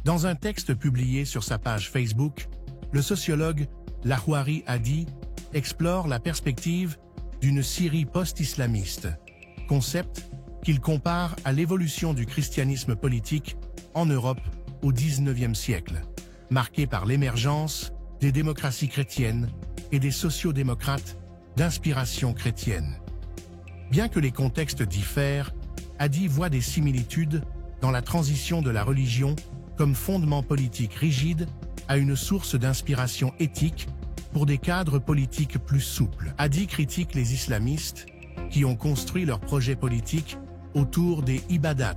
Dans un texte publié sur sa page Facebook, le sociologue Lahouari Hadi explore la perspective d'une Syrie post-islamiste, concept qu'il compare à l'évolution du christianisme politique en Europe au XIXe siècle, marqué par l'émergence des démocraties chrétiennes et des sociodémocrates d'inspiration chrétienne. Bien que les contextes diffèrent, Hadi voit des similitudes dans la transition de la religion comme fondement politique rigide à une source d'inspiration éthique pour des cadres politiques plus souples. Hadi critique les islamistes qui ont construit leur projet politique autour des ibadat,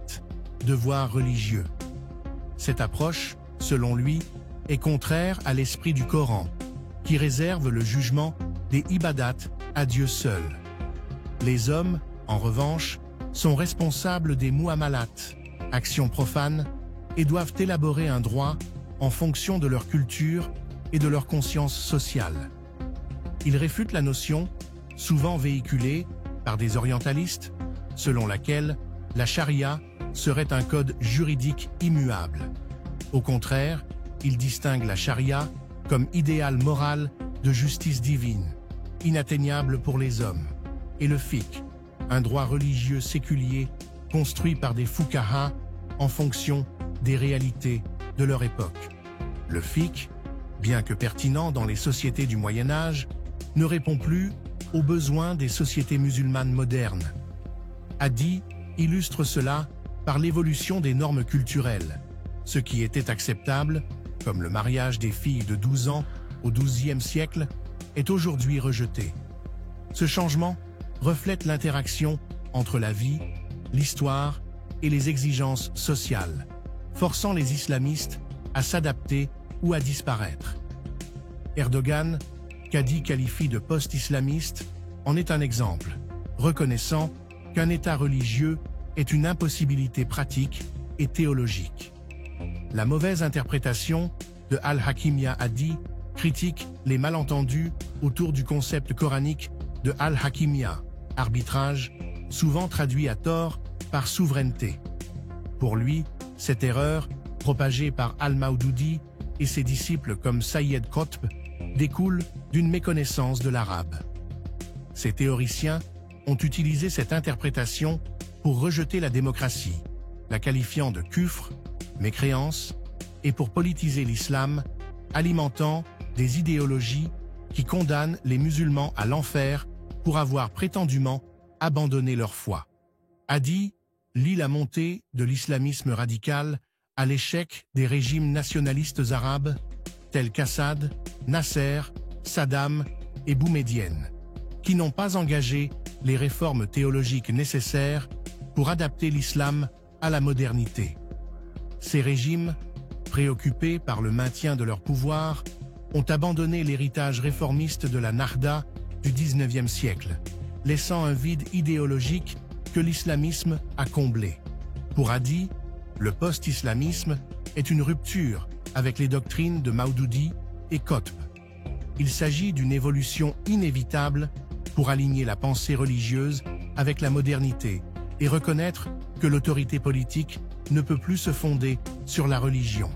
devoirs religieux. Cette approche, selon lui, est contraire à l'esprit du Coran, qui réserve le jugement des ibadat à Dieu seul. Les hommes, en revanche, sont responsables des muamalat, actions profanes, et doivent élaborer un droit en fonction de leur culture et de leur conscience sociale. Il réfute la notion, souvent véhiculée par des orientalistes, selon laquelle la charia serait un code juridique immuable. Au contraire, il distingue la charia comme idéal moral de justice divine, inatteignable pour les hommes, et le fiqh, un droit religieux séculier construit par des fuqaha en fonction des réalités de leur époque. Le fiqh, bien que pertinent dans les sociétés du Moyen-Âge, ne répond plus aux besoins des sociétés musulmanes modernes. Hadi illustre cela par l'évolution des normes culturelles. Ce qui était acceptable, comme le mariage des filles de 12 ans au XIIe siècle, est aujourd'hui rejeté. Ce changement reflète l'interaction entre la vie, l'histoire et les exigences sociales, forçant les islamistes à s'adapter ou à disparaître. Erdogan, qu'Hadi qualifie de post-islamiste, en est un exemple, reconnaissant qu'un État religieux est une impossibilité pratique et théologique. La mauvaise interprétation de Al-Hakimiyya Hadi critique les malentendus autour du concept coranique de Al-Hakimiyya, arbitrage, souvent traduit à tort par souveraineté. Pour lui, cette erreur, propagée par Al-Mawdoudi et ses disciples comme Sayyid Qutb, découle d'une méconnaissance de l'arabe. Ces théoriciens ont utilisé cette interprétation pour rejeter la démocratie, la qualifiant de kufr, mécréance, et pour politiser l'islam, alimentant des idéologies qui condamnent les musulmans à l'enfer pour avoir prétendument abandonné leur foi. Hadi lie la montée de l'islamisme radical à l'échec des régimes nationalistes arabes tels qu'Assad, Nasser, Saddam et Boumedienne, qui n'ont pas engagé les réformes théologiques nécessaires pour adapter l'islam à la modernité. Ces régimes, préoccupés par le maintien de leur pouvoir, ont abandonné l'héritage réformiste de la Nahda du XIXe siècle, laissant un vide idéologique que l'islamisme a comblé. Pour Hadi, le post-islamisme est une rupture avec les doctrines de Mawdoudi et Qutb. Il s'agit d'une évolution inévitable pour aligner la pensée religieuse avec la modernité et reconnaître que l'autorité politique ne peut plus se fonder sur la religion.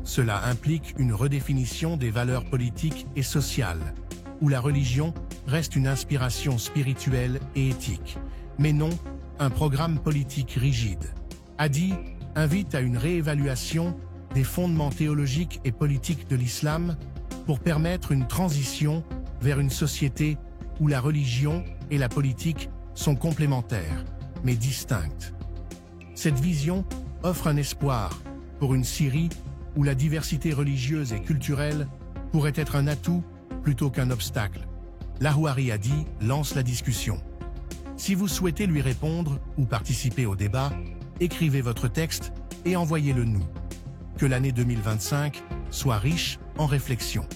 Cela implique une redéfinition des valeurs politiques et sociales, où la religion reste une inspiration spirituelle et éthique, mais non un programme politique rigide. Hadi invite à une réévaluation des fondements théologiques et politiques de l'islam pour permettre une transition vers une société où la religion et la politique sont complémentaires, mais distinctes. Cette vision offre un espoir pour une Syrie où la diversité religieuse et culturelle pourrait être un atout plutôt qu'un obstacle. Lahouari Hadi lance la discussion. Si vous souhaitez lui répondre ou participer au débat, écrivez votre texte et envoyez-le nous. Que l'année 2025 soit riche en réflexions.